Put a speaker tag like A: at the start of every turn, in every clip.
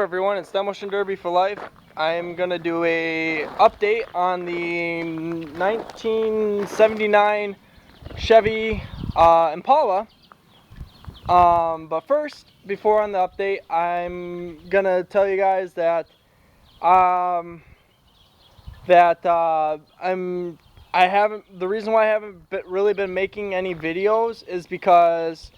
A: everyone, it's Demolition Derby for Life. I'm gonna do a update on the 1979 Chevy Impala. But first, before on the update, I'm gonna tell you guys that the reason why I haven't really been making any videos is because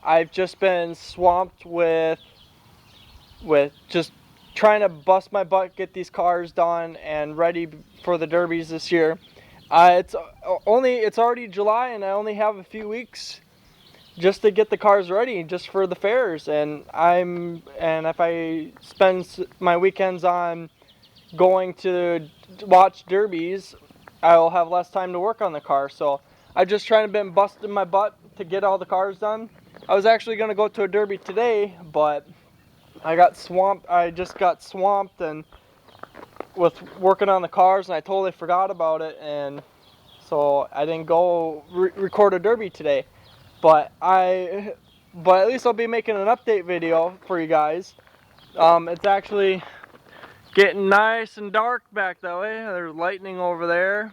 A: I've just been swamped with just trying to bust my butt, get these cars done and ready for the derbies this year. It's already July and I only have a few weeks just to get the cars ready just for the fairs, and if I spend my weekends on going to watch derbies, I'll have less time to work on the car. So I've just trying to been busting my butt to get all the cars done. I was actually going to go to a derby today, but I just got swamped and with working on the cars, and I totally forgot about it, and so I didn't go record a derby today. But at least I'll be making an update video for you guys. It's actually getting nice and dark back that way. There's lightning over there.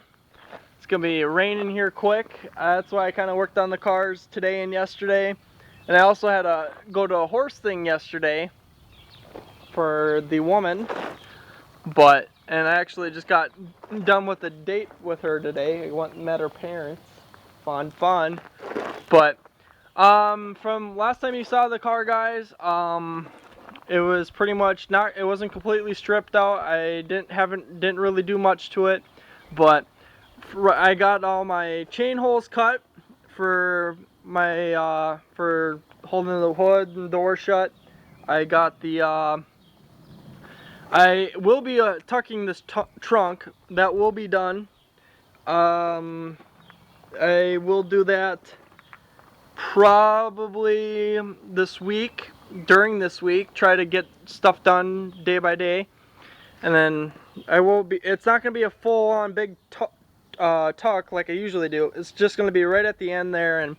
A: It's gonna be raining here quick. That's why I kind of worked on the cars today and yesterday. And I also had to go to a horse thing yesterday for the woman, and I actually just got done with a date with her today. I went and met her parents. Fun. But from last time you saw the car, guys, it was pretty much it wasn't completely stripped out. I didn't really do much to it, but I got all my chain holes cut for my for holding the hood and door shut. I got the I will be tucking this trunk. That will be done. I will do that probably during this week. Try to get stuff done day by day. And then it's not going to be a full-on big tuck like I usually do. It's just going to be right at the end there, and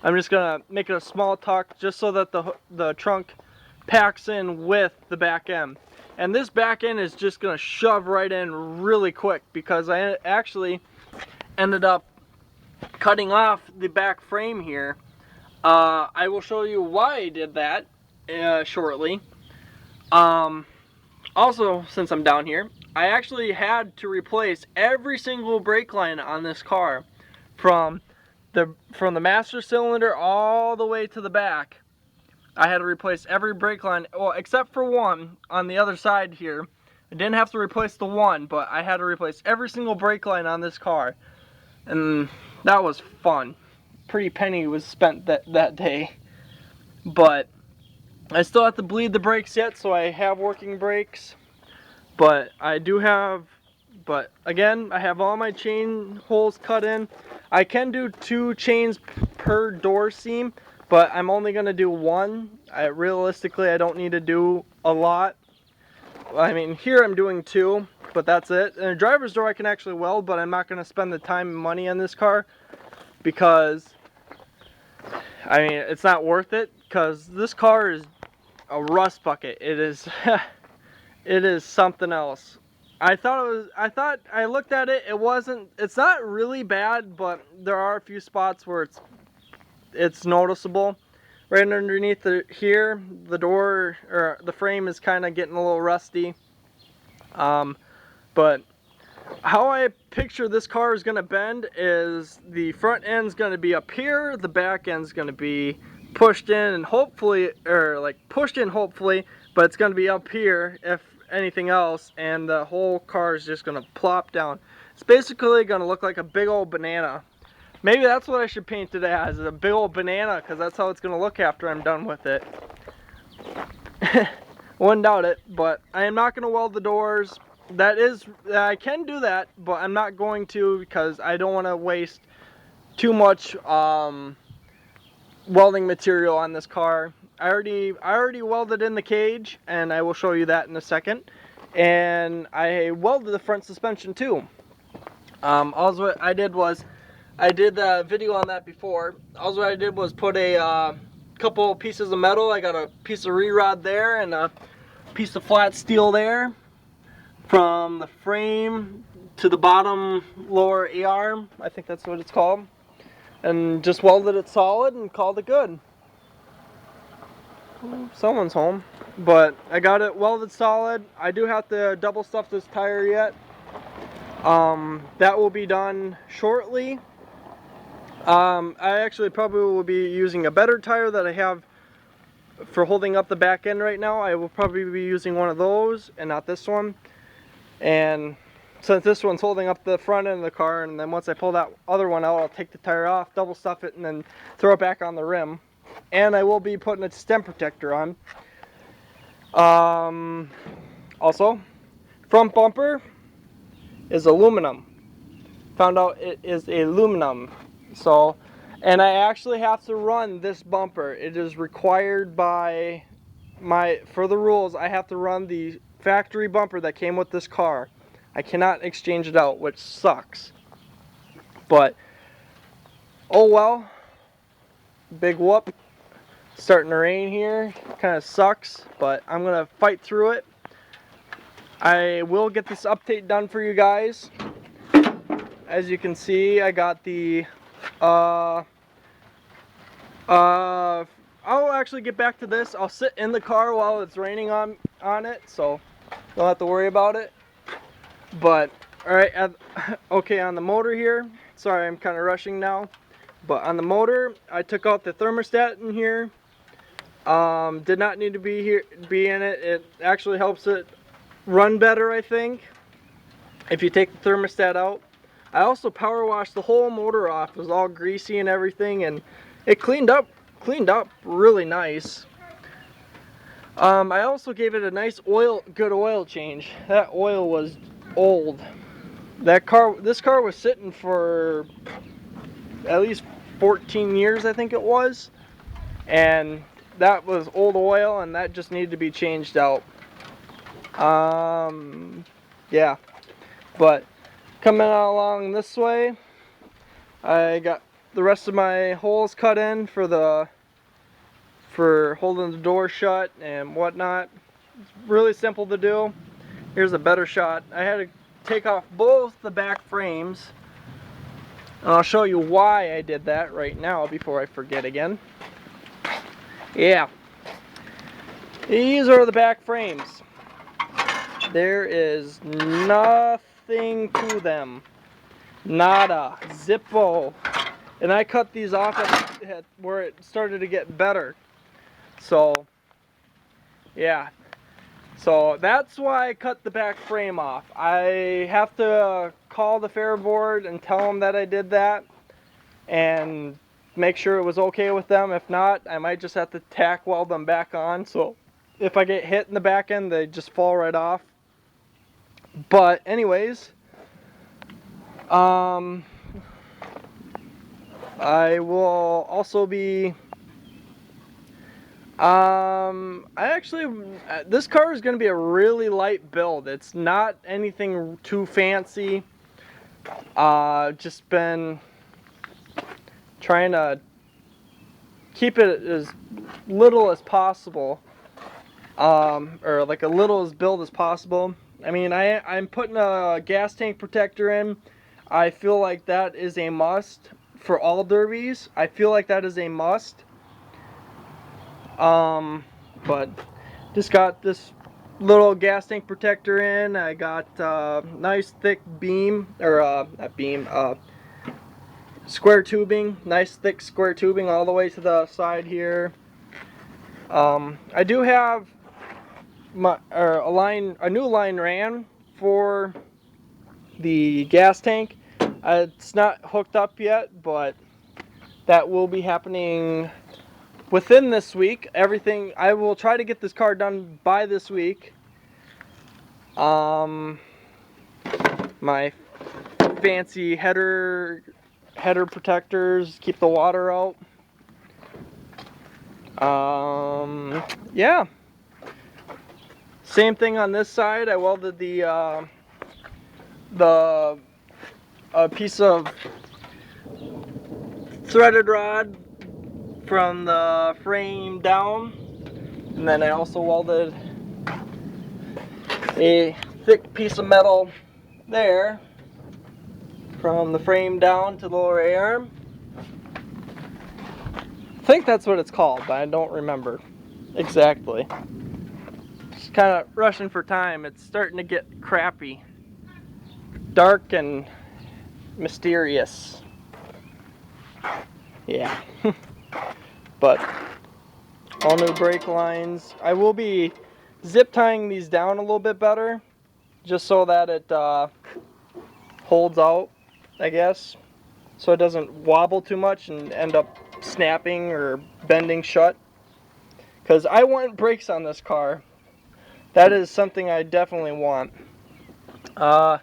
A: I'm just going to make it a small tuck just so that the trunk packs in with the back end. And this back end is just going to shove right in really quick because I actually ended up cutting off the back frame here. I will show you why I did that shortly. Also, since I'm down here, I actually had to replace every single brake line on this car from the master cylinder all the way to the back. I had to replace every brake line, well, except for one on the other side here. I didn't have to replace the one, but I had to replace every single brake line on this car. And that was fun. Pretty penny was spent that day. But I still have to bleed the brakes yet, so I have working brakes. But again, I have all my chain holes cut in. I can do 2 chains per door seam, but I'm only going to do 1. Realistically, I don't need to do a lot. I mean, here I'm doing 2, but that's it. And a driver's door I can actually weld, but I'm not going to spend the time and money on this car because, I mean, it's not worth it because this car is a rust bucket. It is, it is something else. I looked at it, it's not really bad, but there are a few spots where it's noticeable. Right underneath here, the door, or the frame is kind of getting a little rusty. But how I picture this car is going to bend is the front end's going to be up here, the back end's going to be pushed in and hopefully, but it's going to be up here if anything else, and the whole car is just going to plop down. It's basically going to look like a big old banana. Maybe that's what I should paint it as, a big old banana, because that's how it's going to look after I'm done with it. Wouldn't doubt it, but I am not going to weld the doors. I can do that, but I'm not going to because I don't want to waste too much welding material on this car. I already welded in the cage, and I will show you that in a second. And I welded the front suspension too. Also what I did was, I did the video on that before. Also what I did was put a couple pieces of metal. I got a piece of re-rod there and a piece of flat steel there from the frame to the bottom lower A-arm, I think that's what it's called, and just welded it solid and called it good. Someone's home, but I got it welded solid. I do have to double stuff this tire yet. That will be done shortly. I actually probably will be using a better tire that I have for holding up the back end right now. I will probably be using one of those and not this one. And since this one's holding up the front end of the car, and then once I pull that other one out, I'll take the tire off, double stuff it, and then throw it back on the rim. And I will be putting a stem protector on. Also, front bumper is aluminum. Found out it is aluminum. So, and I actually have to run this bumper. It is required by for the rules, I have to run the factory bumper that came with this car. I cannot exchange it out, which sucks. But, oh well. Big whoop. Starting to rain here. Kind of sucks, but I'm going to fight through it. I will get this update done for you guys. As you can see, I got the I'll actually get back to this. I'll sit in the car while it's raining on it, so don't have to worry about it. But alright, okay, on the motor here, sorry I'm kind of rushing now, but on the motor I took out the thermostat in here. Did not need to be in it. It actually helps it run better, I think, if you take the thermostat out. I also power washed the whole motor off. It was all greasy and everything, and it cleaned up really nice. I also gave it a nice good oil change. That oil was old. This car was sitting for at least 14 years, I think it was, and that was old oil, and that just needed to be changed out. Yeah, but coming along this way, I got the rest of my holes cut in for holding the door shut and whatnot. It's really simple to do. Here's a better shot. I had to take off both the back frames, and I'll show you why I did that right now before I forget again. Yeah, these are the back frames. There is nothing to them. Nada. Zippo. And I cut these off at where it started to get better. So, yeah. So that's why I cut the back frame off. I have to call the fair board and tell them that I did that, and make sure it was okay with them. If not, I might just have to tack weld them back on. So if I get hit in the back end, they just fall right off. But anyways, I will also be this car is going to be a really light build. It's not anything too fancy. Just been trying to keep it as little as possible, or like a little as build as possible. I mean, I'm putting a gas tank protector in. I feel like that is a must for all derbies. I feel like that is a must. But just got this little gas tank protector in. I got nice thick beam, or not beam, square tubing. Nice thick square tubing all the way to the side here. I do have a new line ran for the gas tank. It's not hooked up yet, but that will be happening within this week. I will try to get this car done by this week. My fancy header protectors keep the water out. Yeah. Same thing on this side. I welded a piece of threaded rod from the frame down, and then I also welded a thick piece of metal there from the frame down to the lower A-arm. I think that's what it's called, but I don't remember exactly. Just kind of rushing for time. It's starting to get crappy, dark and mysterious. Yeah. But all new brake lines. I will be zip tying these down a little bit better, just so that it holds out, I guess, so it doesn't wobble too much and end up snapping or bending shut. Because I want brakes on this car. That is something I definitely want. I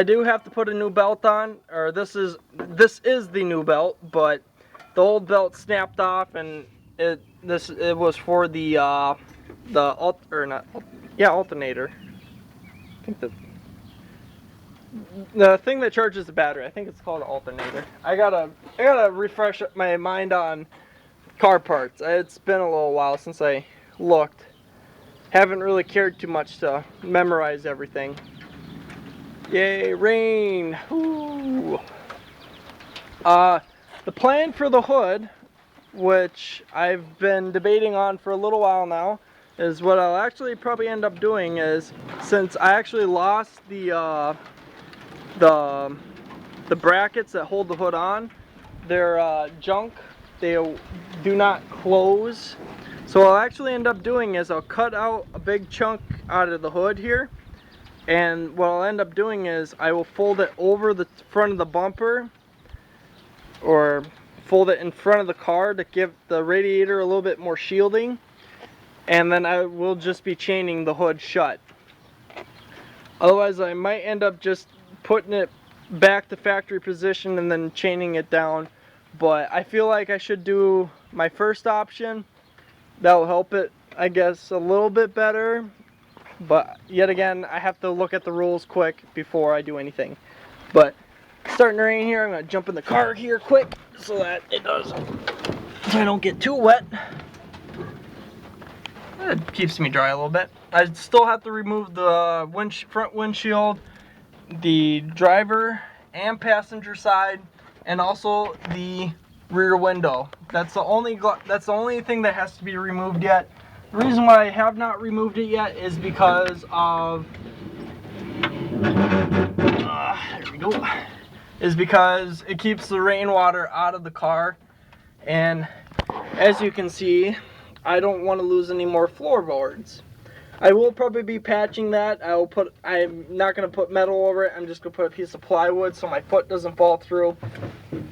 A: do have to put a new belt on, or this is the new belt, but the old belt snapped off, and it was for the alternator. I think the thing that charges the battery. I think it's called an alternator. I gotta refresh my mind on car parts. It's been a little while since I looked. Haven't really cared too much to memorize everything. Yay, rain! Woo. The plan for the hood, which I've been debating on for a little while now, is what I'll actually probably end up doing is, since I actually lost the brackets that hold the hood on, they're junk. They do not close. So what I'll actually end up doing is I'll cut out a big chunk out of the hood here, and what I'll end up doing is I will fold it over the front of the bumper, or fold it in front of the car to give the radiator a little bit more shielding, and then I will just be chaining the hood shut. Otherwise I might end up just putting it back to factory position and then chaining it down, but I feel like I should do my first option. That will help it, I guess, a little bit better, but yet again I have to look at the rules quick before I do anything. But it's starting to rain here. I'm gonna jump in the car here quick so that so I don't get too wet. It keeps me dry a little bit. I still have to remove the front windshield, the driver and passenger side, and also the rear window. That's the only thing that has to be removed yet. The reason why I have not removed it yet is because of there we go. Is because it keeps the rainwater out of the car, and as you can see, I don't want to lose any more floorboards. I will probably be patching that. I'm not going to put metal over it. I'm just going to put a piece of plywood so my foot doesn't fall through.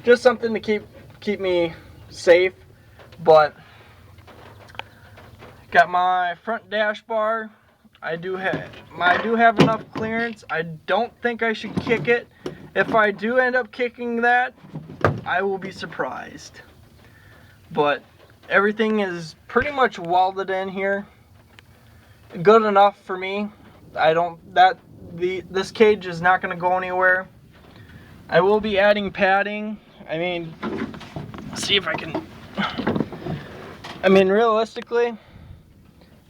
A: Just something to keep me safe. But got my front dash bar. I do have enough clearance. I don't think I should kick it. If I do end up kicking that, I will be surprised. But everything is pretty much welded in here. Good enough for me. This cage is not going to go anywhere. I will be adding padding. I mean, see if I can. I mean, realistically,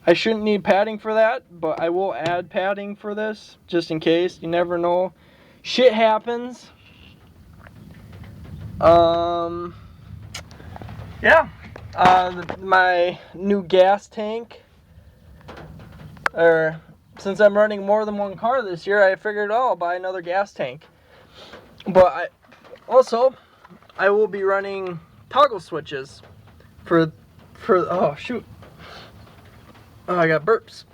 A: I shouldn't need padding for that, but I will add padding for this just in case. You never know. Shit happens. Yeah. My new gas tank. Since I'm running more than one car this year, I figured, oh, I'll buy another gas tank. But I will be running toggle switches for oh shoot. Oh, I got burps.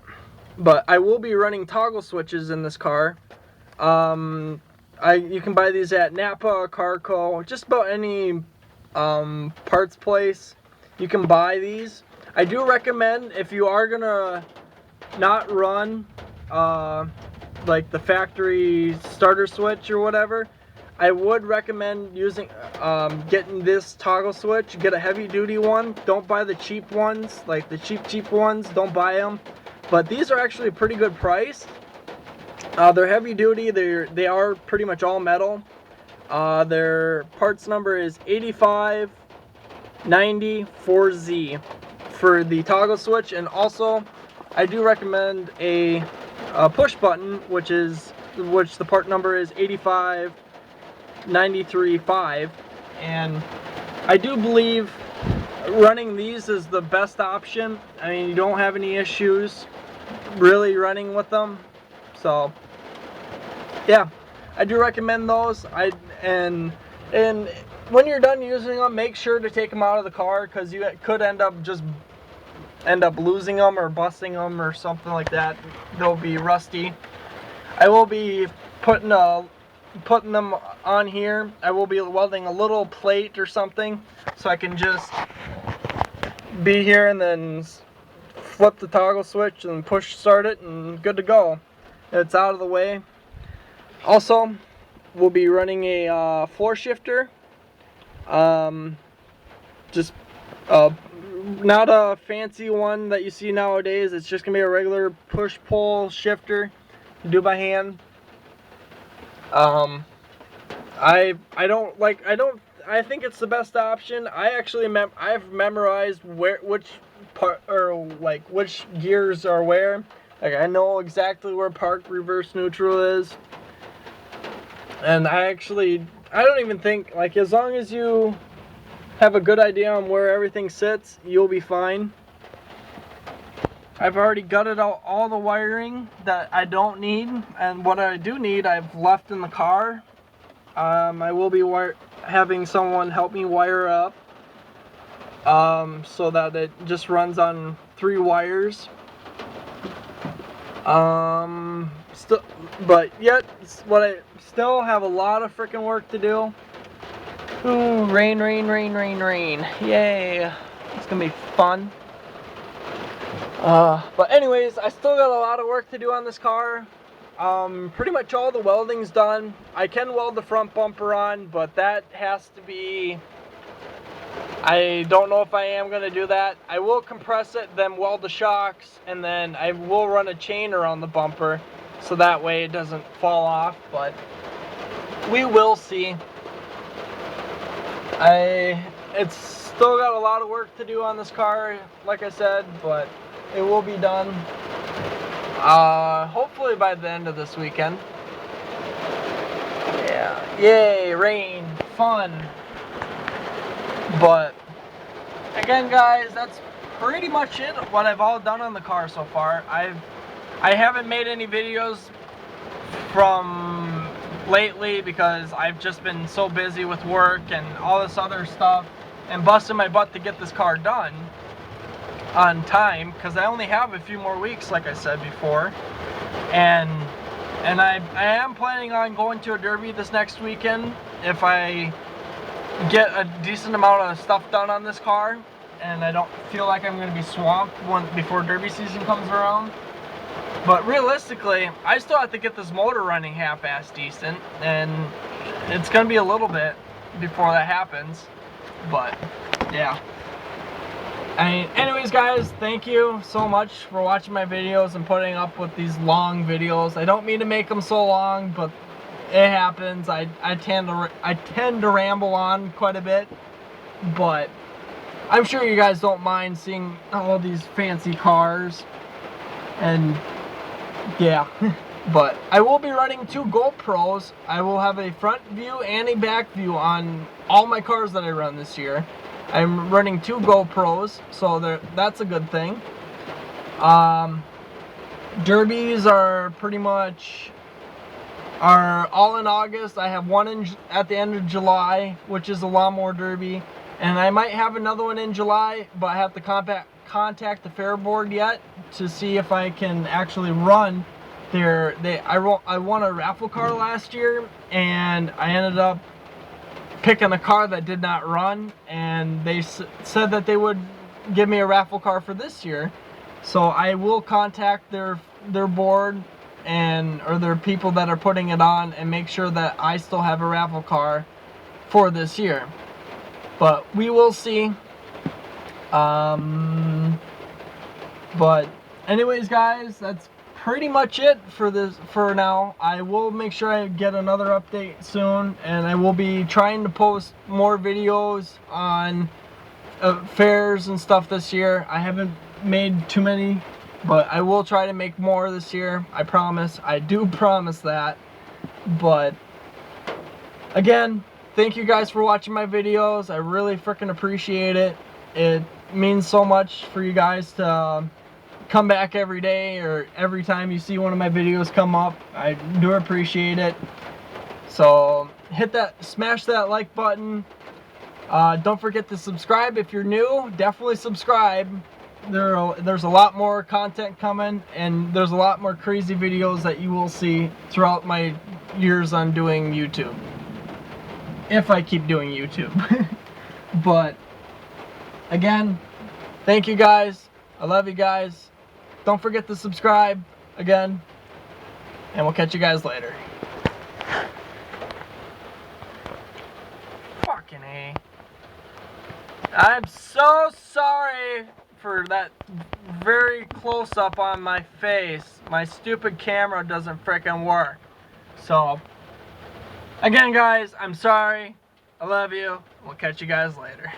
A: But I will be running toggle switches in this car. You can buy these at Napa, Carco, just about any parts place. You can buy these. I do recommend, if you are gonna not run like the factory starter switch or whatever, I would recommend getting this toggle switch. Get a heavy duty one. Don't buy the cheap ones, like the cheap ones. Don't buy them. But these are actually a pretty good price. They're heavy duty. They are pretty much all metal. Their parts number is 85904Z for the toggle switch, and also I do recommend a push button, which the part number is 85935, and I do believe running these is the best option. I mean, you don't have any issues really running with them, so yeah, I do recommend those. And when you're done using them, make sure to take them out of the car, because you could end up losing them or busting them or something like that. They'll be rusty. I will be putting them on here. I will be welding a little plate or something, so I can just be here and then flip the toggle switch and push start it, and good to go. It's out of the way. Also, we'll be running a floor shifter. Just not a fancy one that you see nowadays. It's just gonna be a regular push-pull shifter, do by hand. I think it's the best option. I've memorized which gears are where. Like, I know exactly where park, reverse, neutral is. And I don't even think, like, as long as you have a good idea on where everything sits, you'll be fine. I've already gutted out all the wiring that I don't need, and what I do need I've left in the car. I will be having someone help me wire up, so that it just runs on 3 wires. But I still have a lot of freaking work to do. Ooh, rain, rain, rain, rain, rain. Yay. It's gonna be fun. But anyways, I still got a lot of work to do on this car. Pretty much all the welding's done. I can weld the front bumper on, but that has to be... I don't know if I am going to do that. I will compress it, then weld the shocks, and then I will run a chain around the bumper, so that way it doesn't fall off, but we will see. It's still got a lot of work to do on this car, like I said, but it will be done. Hopefully by the end of this weekend. Yeah, yay, rain, fun. But again, guys, that's pretty much it, what I've all done on the car so far. I haven't made any videos from lately because I've just been so busy with work and all this other stuff and busting my butt to get this car done on time, because I only have a few more weeks, like I said before, and I am planning on going to a derby this next weekend if I get a decent amount of stuff done on this car and I don't feel like I'm going to be swamped before derby season comes around. But realistically, I still have to get this motor running half-ass decent, and it's going to be a little bit before that happens. But yeah, anyways, guys, thank you so much for watching my videos and putting up with these long videos. I don't mean to make them so long, but it happens. I tend to ramble on quite a bit, but I'm sure you guys don't mind seeing all these fancy cars. And yeah, but I will be running 2 GoPros. I will have a front view and a back view on all my cars that I run this year. I'm running 2 GoPros, so that's a good thing. Derbies are pretty much all in August. I have one at the end of July, which is a lawnmower derby, and I might have another one in July, but I have to contact the fair board yet to see if I can actually run there. I won a raffle car last year, and I ended up picking a car that did not run, and they said that they would give me a raffle car for this year. So I will contact their board or their people that are putting it on and make sure that I still have a raffle car for this year. But we will see. But anyways, guys, that's pretty much it for now. I will make sure I get another update soon, and I will be trying to post more videos on fairs and stuff this year. I haven't made too many But I will try to make more this year. I promise. I do promise that. But again, thank you guys for watching my videos. I really freaking appreciate it. It means so much for you guys to come back every day or every time you see one of my videos come up. I do appreciate it. So hit that, smash that like button. Don't forget to subscribe if you're new. Definitely subscribe. There's a lot more content coming, and there's a lot more crazy videos that you will see throughout my years on doing YouTube. If I keep doing YouTube. But again, thank you guys. I love you guys. Don't forget to subscribe again, and we'll catch you guys later. Fucking A. I'm so sorry for that very close up on my face. My stupid camera doesn't frickin' work. So, again guys, I'm sorry. I love you. We'll catch you guys later.